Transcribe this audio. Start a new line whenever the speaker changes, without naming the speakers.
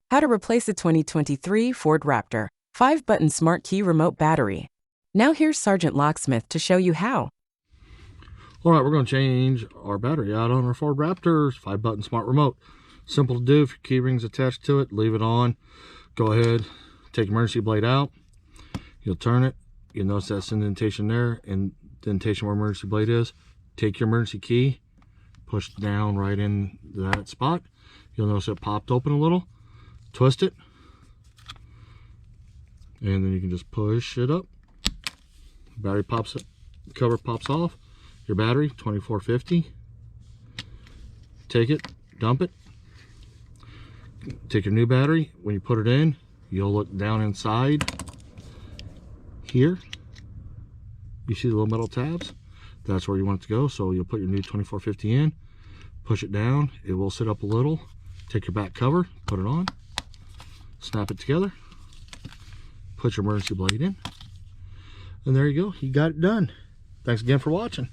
How to replace a 2023 Ford Raptor 5-button smart key remote battery. Now here's Sergeant Locksmith to show you how.
All right, we're going to change our battery out on our Ford Raptor's 5-button smart remote. Simple to do. If your key ring's attached to it, leave it on. Go ahead, take your emergency blade out. You'll turn it. You'll notice that indentation there, indentation where emergency blade is. Take your emergency key, push down right in that spot. You'll notice it popped open a little. Twist it, and then you can just push it up. Battery pops up, cover pops off. Your battery, 2450. Take it, dump it. Take your new battery. When you put it in, you'll look down inside here. You see the little metal tabs? That's where you want it to go. So you'll put your new 2450 in, push it down. It will sit up a little. Take your back cover, put it on, snap it together, put your emergency blade in, and there you go. You got it done. Thanks again for watching.